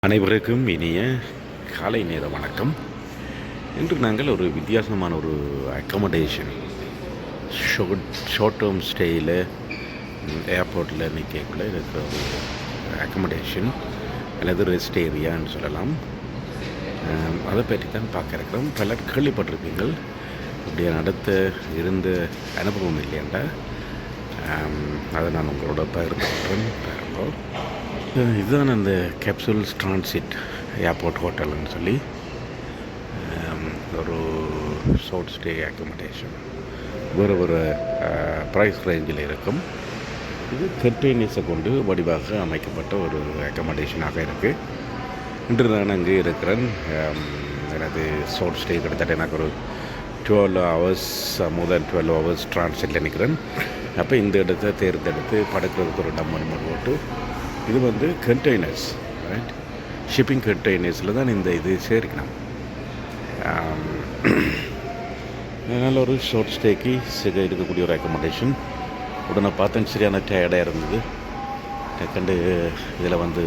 அனைவருக்கும் இனிய காலை நேர வணக்கம். இன்று நாங்கள் ஒரு வித்தியாசமான ஒரு அக்கமடேஷன் ஷார்ட் டேர்ம் ஸ்டேயில் ஏர்போர்ட்டில் நிற்கக்குள்ளே இருக்கிற ஒரு அக்கமடேஷன் அல்லது ரெஸ்ட் ஏரியான்னு சொல்லலாம். அதை பற்றி தான் பார்க்க இருக்கிறோம். பலர் கேள்விப்பட்டிருப்பீங்கள். இப்படி நடத்த இருந்த அனுபவம் இல்லையாண்டா அதை நான் உங்களோட பகிர்ந்துக்கிறேன். பாருங்கள், இதுதான் அந்த கேப்சூல்ஸ் டிரான்சிட் ஏர்போர்ட் ஹோட்டல்னு சொல்லி ஒரு ஷார்ட் ஸ்டே அக்கமடேஷன் வேறு ப்ரைஸ் ரேஞ்சில் இருக்கும். இது கண்டெய்னர்ஸை கொண்டு வடிவாக அமைக்கப்பட்ட ஒரு அக்கமடேஷனாக இருக்குது. இன்று நான் அங்கே இருக்கிறேன். எனது ஷார்ட் ஸ்டே கிட்டத்தட்ட எனக்கு ஒரு 12 hours, more than 12 hours டிரான்சிட்டில் நிற்கிறேன். அப்போ இந்த இடத்த தேர்ந்தெடுத்து படுக்கிறதுக்கு ஒரு டம்மன் போட்டு, இது வந்து கண்டெய்னர்ஸ், ரைட், ஷிப்பிங் கண்டெய்னர்ஸில் தான் இந்த இது சேர்க்கணும். அதனால் ஒரு ஷார்ட் ஸ்டேக்கு இருக்கக்கூடிய ஒரு அக்கமடேஷன். உடனே பார்த்தேன், சரியான டயர்டாக இருந்தது. டக்குண்டு இதில் வந்து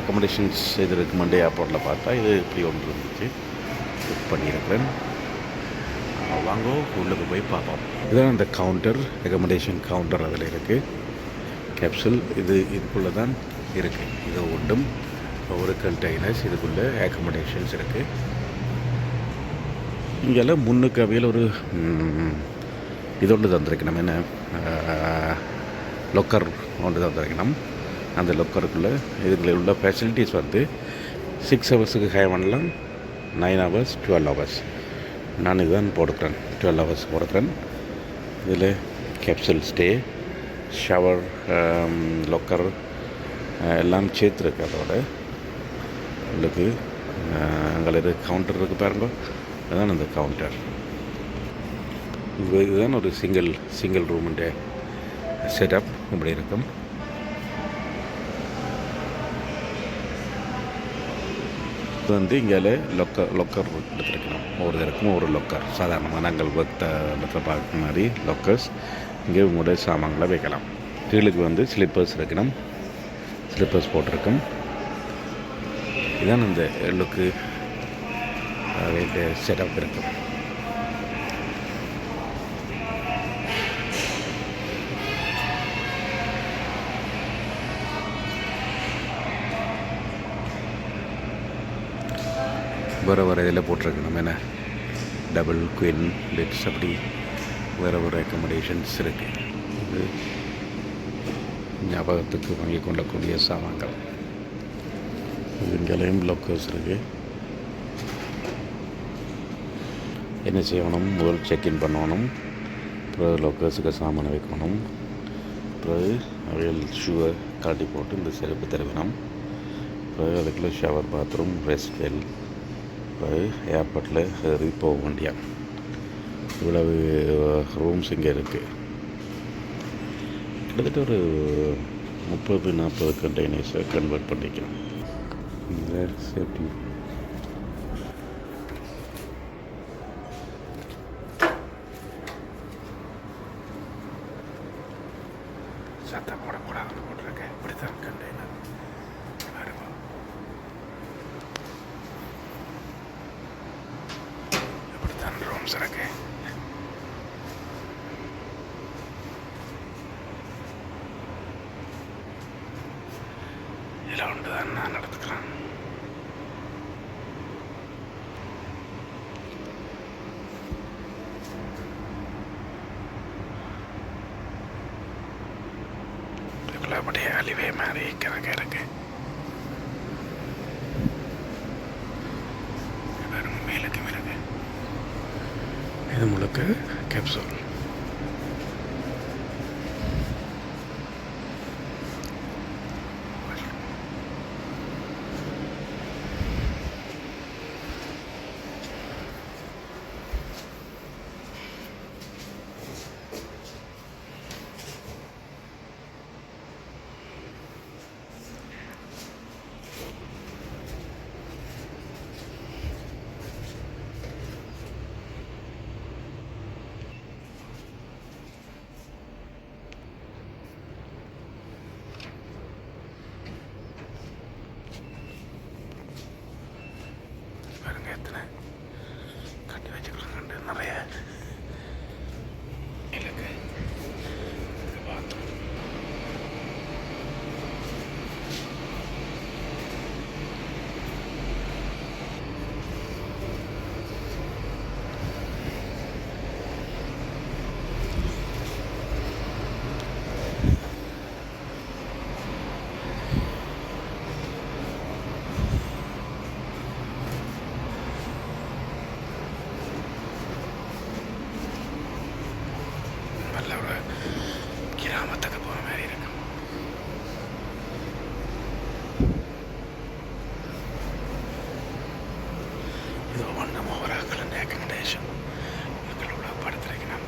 அக்கமடேஷன்ஸ் இது ரெக்கமெண்டே ஏர்போர்ட்டில் பார்த்தா இது இப்படி ஒன்று இருந்துச்சு. புக் பண்ணியிருக்கிறேன். வாங்கோ, உள்ளுக்கு போய் பார்ப்போம். இதுதான் அந்த கவுண்டர், அக்கமடேஷன் கவுண்டர் அதில் இருக்குது. கேப்சூல் இதுக்குள்ளே தான் இருக்குது. இது ஒன்றும் ஒரு கண்டெய்னர்ஸ், இதுக்குள்ளே அக்கமடேஷன்ஸ் இருக்குது. இங்கெல்லாம் முன்னுக்கு அவையில் ஒரு இதொன்று தந்திருக்கணும், என்ன லொக்கர் ஒன்று தந்திருக்கணும். அந்த லொக்கருக்குள்ளே இதுக்குள்ளே உள்ள ஃபெசிலிட்டிஸ் வந்து 6 hours ஹை பண்ணலாம், 9 hours, 12 hours. நான் இதுதான் போடுக்கிறேன், 12 hours போடுக்கிறேன். இதில் கேப்சூல் ஸ்டே, ஷவர், லொக்கர் எல்லாம் சேர்த்துருக்கு. அதோட உங்களுக்கு எங்களுக்கு கவுண்டர் இருக்குது பாருங்க, அதுதான் அந்த கவுண்டர். இதுதான் ஒரு சிங்கிள் ரூமுடைய செட்டப். இப்படி இருக்கும். இது வந்து இங்கே லொக்கர் எடுத்துருக்கணும். ஒவ்வொருத்தருக்கும் ஒரு லொக்கர், சாதாரணமாக நாங்கள் இடத்துல பார்க்குற மாதிரி லொக்கர்ஸ். இங்கே உங்களுடைய சாமான்களை வைக்கலாம். கீழுக்கு வந்து ஸ்லிப்பர்ஸ் இருக்கணும், ஸ்லிப்பர்ஸ் போட்டிருக்கும். இதுதான் இந்த லுக்கு செட்டப் இருக்கும். வேறு இதில் போட்டிருக்கணும், என்ன டபுள் குயின் பெட்ஸ், அப்படி வேறு அக்கமடேஷன்ஸ் இருக்குது. இது ஞாபகத்துக்கு வாங்கி கொள்ளக்கூடிய சாமான்கள். இங்கேயும் லொக்கர்ஸ் இருக்குது. என்ன செய்யணும், முதல் செக்இன் பண்ணணும், அப்புறம் லொக்கர்ஸுக்கு சாமானை வைக்கணும், அப்புறம் அவையல் ஷூவை காட்டி போட்டு இந்த செருப்பு தருவினோம், அப்புறம் அதுக்குள்ளே ஷவர், பாத்ரூம், ரெஸ்ட் வெல், ஏர்போர்ட்டில் ஏறி போக வேண்டியா. இவ்வளவு ரூம்ஸ் இங்கே இருக்குது. கிட்டத்தட்ட ஒரு 30-40 கண்டெய்னர்ஸை கன்வெர்ட் பண்ணிக்கலாம். இந்த சேஃப்டி சத்தம் போடக்கூடாதுன்னு போட்டிருக்கேன். இப்படி தான் கண்டெய்னர் ரூம்ஸ் இருக்கு. இதில் ஒன்று தான் நான் நடத்துக்கிறேன். இதுக்குள்ள அப்படியே அழிவே மாதிரி கணக்கு இருக்கு. மேலுக்கு மேலுக்கு இது முழுக்க கேப்சூல். எத்தனை கட்டி வச்சுக்கிறாங்க நிறைய இலக்கு பார்த்தோம். நல்ல ஒரு கிராமத்துக்கு போகிற மாதிரி இருக்கும். இது ஒவ்வொன்றும் ஒவ்வொரு ஆக்கள் அக்கமடேஷன் மக்களோட படுத்துரைக்கணும்.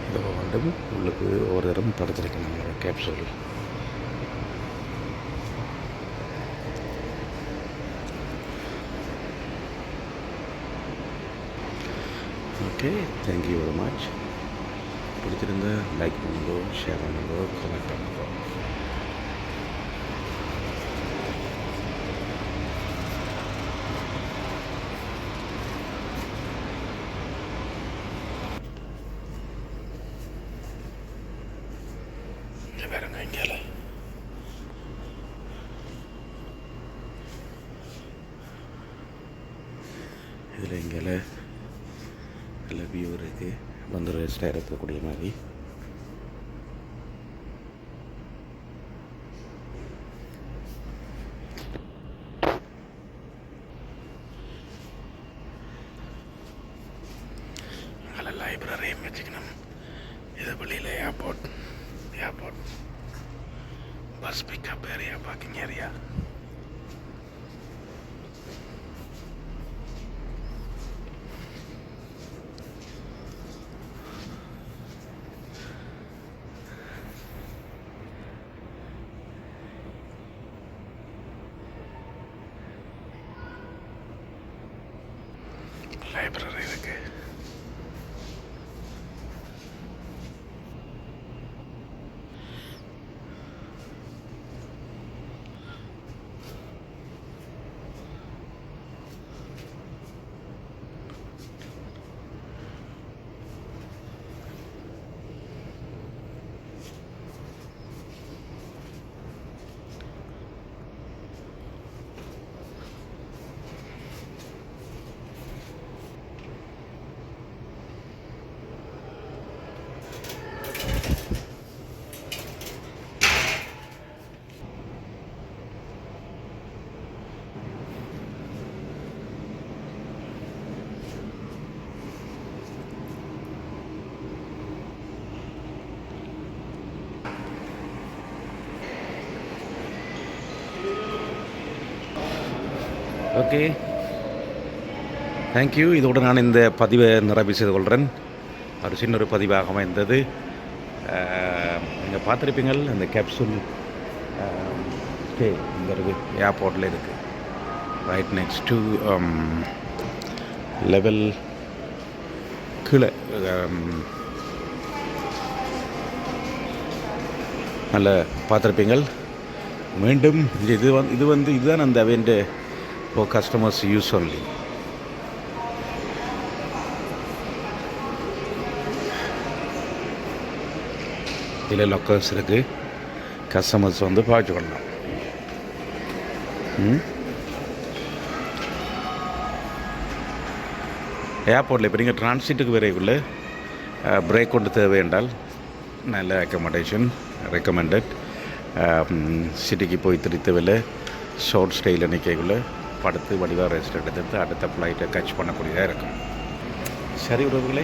இது ஒவ்வொன்றும் உள்ளுக்கு ஒவ்வொரு தரம் படுத்துரைக்கணும் நம்மளோட capsule. Okay, thank you very much. பிடிச்சிருந்த லைக் பண்ணுங்கோ, ஷேர் பண்ணுங்கோ, கமெண்ட் பண்ணுங்கோ. இங்கே வேறுங்க இங்கே இதில் இங்கே நல்ல வியூ இருக்குது. வந்து ரெஸ்டாக இருக்கக்கூடிய மாதிரி. அதில் லைப்ரரியும் வச்சுக்கணும். இது வெளியில் airport bus pickup area, parking area. Library இருக்கு. Okay, thank you. இதோடு நான் இந்த பதிவை நிறைவு செய்து கொள்கிறேன். ஒரு சின்ன ஒரு பதிவாக அமைந்தது. நீங்கள் பார்த்துருப்பீங்கள் அந்த கேப்சூல் ஸ்டே இங்கே இருக்குது, ஏர்போர்ட்டில் இருக்குது. ரைட் நெக்ஸ்ட் டு லெவல் கீழே நல்லா பார்த்துருப்பீங்கள். மீண்டும் இதுதான் அந்த அவெண்ட் for customers use only. இதில் லாக்கர்ஸ் இருக்குது, கஸ்டமர்ஸ் வந்து பார்த்துக்கொள்ளலாம். ஏர்போர்ட்டில் இப்போ நீங்கள் டிரான்சிட்டுக்கு விரைவில் பிரேக் கொண்டு தேவை என்றால் நல்ல அக்கமடேஷன் ரெக்கமெண்டட். சிட்டிக்கு போய் திருத்தவில் ஷார்ட் ஸ்டேயில் நிற்கக்குள்ள படுத்து வடிவாக ரெஸ்ட் எடுத்து அடுத்த ஃப்ளைட்டை கேட்ச் பண்ணக்கூடியதாக இருக்கும். சரி உறவுகளே,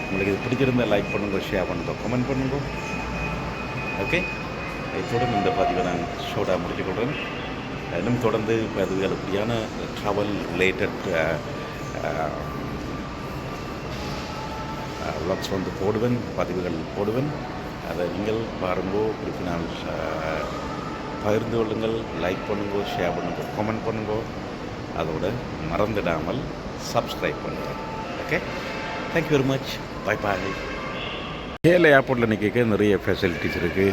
உங்களுக்கு இது பிடிச்சிருந்தால் லைக் பண்ணுங்க, ஷேர் பண்ணுங்க, கமெண்ட் பண்ணுங்க. ஓகே, இத்துடன் இந்த பதிவை நான் ஷோர்ட்டாக முடிச்சுக்கொள்கிறேன். இன்னும் தொடர்ந்து பதிவுகள் இப்படியான ட்ராவல் ரிலேட்டட் விளாக்ஸ் வந்து போடுவேன், பதிவுகள் போடுவேன். அதை நீங்கள் பாருங்கோ, பிடிப்பினால் பகிர்ந்து கொள்ளுங்கள், லைக் பண்ணுங்க, ஷேர் பண்ணுங்க, கமெண்ட் பண்ணுங்க. அதோடு மறந்துடாமல் சப்ஸ்கிரைப் பண்ணுங்கள். Okay, thank you very much. Bye bye. KL ஏர்போர்ட்டில் நிற்க நிறைய ஃபெசிலிட்டிஸ் இருக்குது.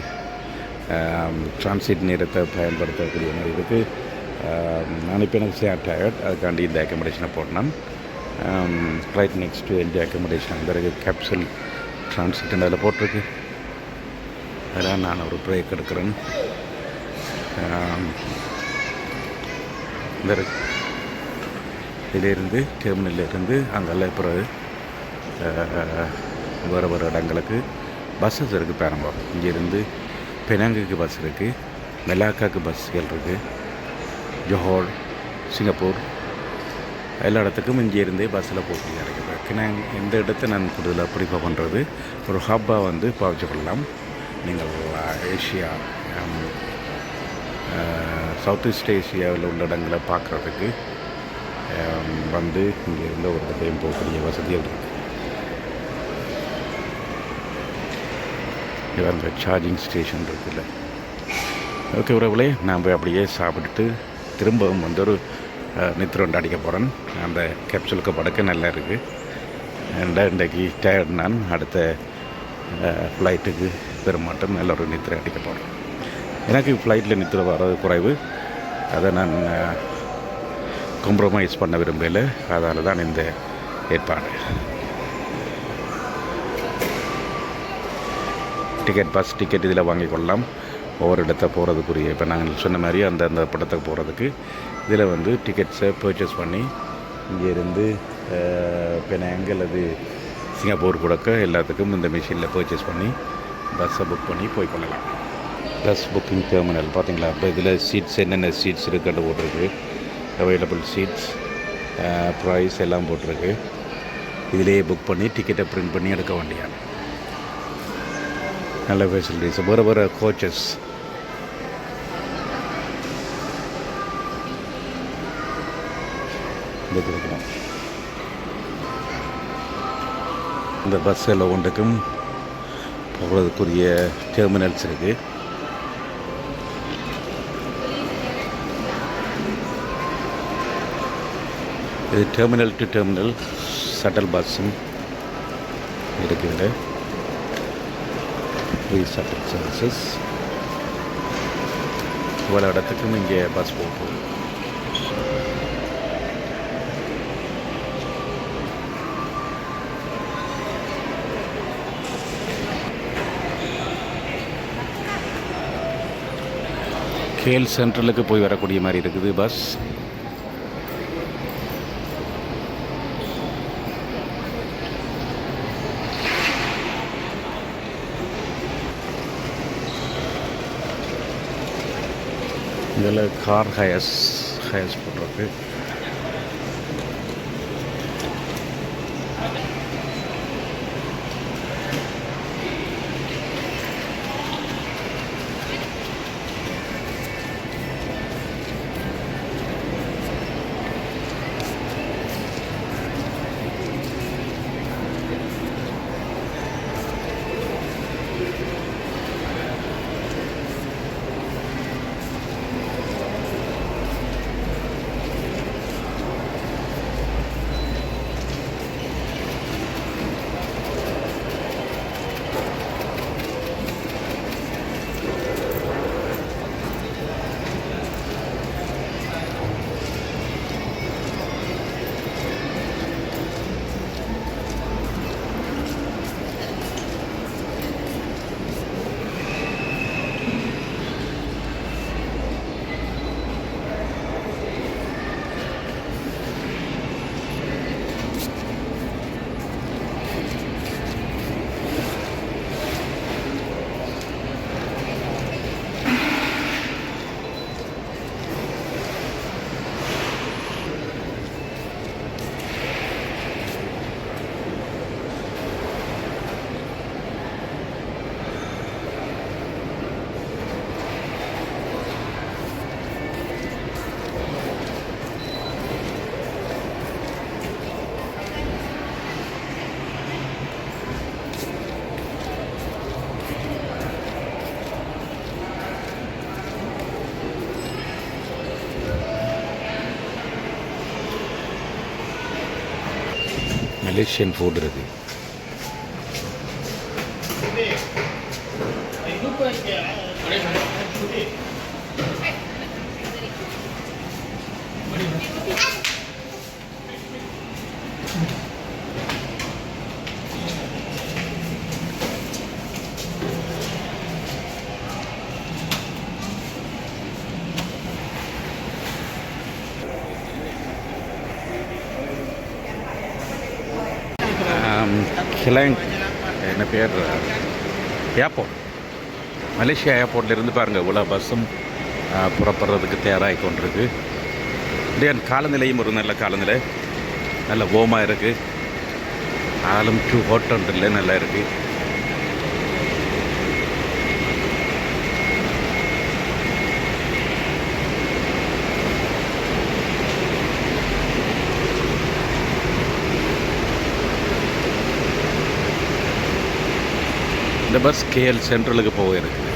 டிரான்சிட் நேரத்தை பயன்படுத்தக்கூடிய மாதிரி இருக்குது. நான் இப்போ எனக்கு சேர் டயர்ட், அதுக்காண்டி இந்த அக்கமடேஷனை போட்டேன். ரைட் நெக்ஸ்ட் டு என்டி அக்கமடேஷன் அந்த இருக்குது. கேப்சல் டிரான்சிட் அதில் போட்டிருக்கு. அதெல்லாம் நான் ஒரு பிரேக் எடுக்கிறேன். இந்த இதிலேருந்து டெர்மினல்லேருந்து அங்கெல்லாம் பிறகு வேறு வேறு இடங்களுக்கு பஸ்ஸஸ் இருக்குது. பாருங்க, இங்கேருந்து பெனாங்குக்கு பஸ் இருக்குது, மெலாக்காவுக்கு பஸ்ஸுகள் இருக்குது, ஜோஹர், சிங்கப்பூர் எல்லா இடத்துக்கும் இங்கேருந்தே பஸ்ஸில் போட்டு இருக்குது. நான் இந்த இடத்த நான் கூடுதலாக ப்ரிஃபர் பண்ணுறது ஒரு ஹப்பாக வந்து பாவிச்சு கொள்ளலாம். நீங்கள் ஏஷியா, சவுத் ஈஸ்ட் ஏஷியாவில் உள்ள இடங்களை பார்க்குறதுக்கு வந்து இங்கேருந்து ஒரு இடத்தையும் போகக்கூடிய வசதிகள் இருக்குது. இது அந்த சார்ஜிங் ஸ்டேஷன் இருக்குல்ல. ஓகே உறவுகளே, நான் போய் அப்படியே சாப்பிட்டுட்டு திரும்பவும் வந்து ஒரு நித்திரம் அடிக்க போகிறேன். அந்த கேப்சலுக்கு படுக்க நல்லா இருக்குது. இன்றைக்கு டயர்ட். நான் அடுத்த ஃப்ளைட்டுக்கு பெருமாட்டம் நல்ல ஒரு நித்திரை அடிக்க போகிறேன். எனக்கு ஃப்ளைட்டில் நித்திரை வர்றது குறைவு. அதை நான் காம்ப்ரமைஸ் பண்ண விரும்பல. அதனால தான் இந்த ஏற்பாடு. பஸ் டிக்கெட் இதில் வாங்கி கொள்ளலாம். ஒவ்வொரு இடத்த போகிறதுக்குரிய இப்போ நாங்கள் சொன்ன மாதிரி அந்த படத்துக்கு போகிறதுக்கு இதில் வந்து டிக்கெட்ஸை பர்ச்சேஸ் பண்ணி இங்கேருந்து பெனாங் அல்லது சிங்கப்பூர் கொடுக்க எல்லாத்துக்கும் இந்த மிஷினில் பர்ச்சேஸ் பண்ணி பஸ்ஸை புக் பண்ணி போய் கொள்ளலாம். பஸ் புக்கிங் டெர்மினல் பார்த்தீங்களா? இப்போ இதில் சீட்ஸ் என்னென்ன சீட்ஸ் இருக்குன்னு போட்டிருக்கு. அவைலபிள் சீட்ஸ், ப்ரைஸ் எல்லாம் போட்டிருக்கு. இதிலேயே புக் பண்ணி டிக்கெட்டை பிரிண்ட் பண்ணி எடுக்க வேண்டியது. நல்ல ஃபெசிலிட்டிஸ். வேறு கோச்சஸ் இருக்கிறோம். இந்த பஸ்ஸில் ஒன்றுக்கும் போகிறதுக்குரிய டெர்மினல்ஸ் இருக்குது. இது டெர்மினல் டு டெர்மினல் ஷட்டல் பஸ்ஸும் இருக்குது. Free shuttle services. இவ்வளோ இடத்துக்கும் இங்கே பஸ் போகும். KL சென்ட்ரலுக்கு போய் வரக்கூடிய மாதிரி இருக்குது பஸ். இதில் கார் ஹயர்ஸ் போட்டிருக்கு. மலேசியன் ஃபுட் இருக்குது. கிளாங் என்ன பேர் ஏர்போர்ட், மலேசியா ஏர்போர்ட்லேருந்து பாருங்கள் இவ்வளோ பஸ்ஸும் புறப்படுறதுக்கு தயாராகி கொண்டிருக்கு. இந்தியன் காலநிலையும் ஒரு நல்ல காலநிலை, நல்ல வார்மாக இருக்குது. ஆளும் டூ ஹாட் இல்லை, நல்லா இருக்குது. இந்த பஸ் கேஎல் சென்ட்ரலுக்கு போக இருக்குது,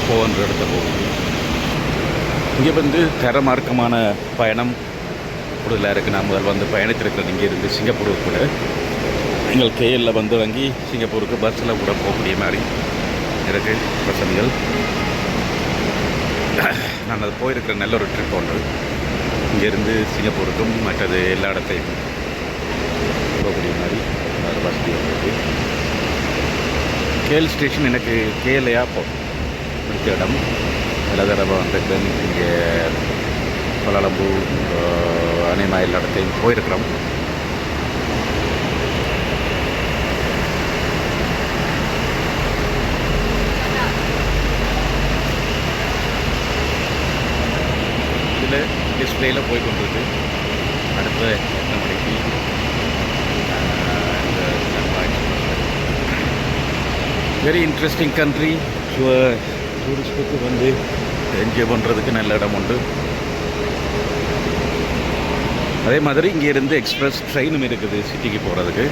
போகின்ற இடத்த போகுது. இங்கே வந்து தரமார்க்கமான பயணம் கூடுதலாக இருக்குது. நான் முதல் வந்து பயணித்திருக்கிறேன் இங்கே இருந்து சிங்கப்பூருக்கு கூட. நீங்கள் கேஎல்லில் வந்து வாங்கி சிங்கப்பூருக்கு பஸ்ஸில் கூட போகக்கூடிய மாதிரி இருக்குது வசதிகள். நான் அது போயிருக்கிற நல்ல ஒரு ட்ரிப் ஒன்று. இங்கேருந்து சிங்கப்பூருக்கும் மற்றது எல்லா இடத்தையும் போகக்கூடிய மாதிரி ஒரு வசதி இருக்குது. கேஎல் ஸ்டேஷன் எனக்கு கேஎல் ஏர்போர்ட் பிடிச்ச இடம். எல்லா தடவை வந்திருக்கேன். இங்கே கோலாலம்பூர், அனிமா எல்லா இடத்தையும் போயிருக்கிறோம். இதில் டிஸ்பிளேயில் போய் கொண்டிருக்கு. அடுத்த எத்தனை மணிக்கு வெரி இன்ட்ரெஸ்டிங் கண்ட்ரி. டூரிஸ்ட்டுக்கு வந்து என்ஜாய் பண்ணுறதுக்கு நல்ல இடம் உண்டு. அதே மாதிரி இங்கேருந்து எக்ஸ்பிரஸ் ட்ரெயினும் இருக்குது சிட்டிக்கு போகிறதுக்கு.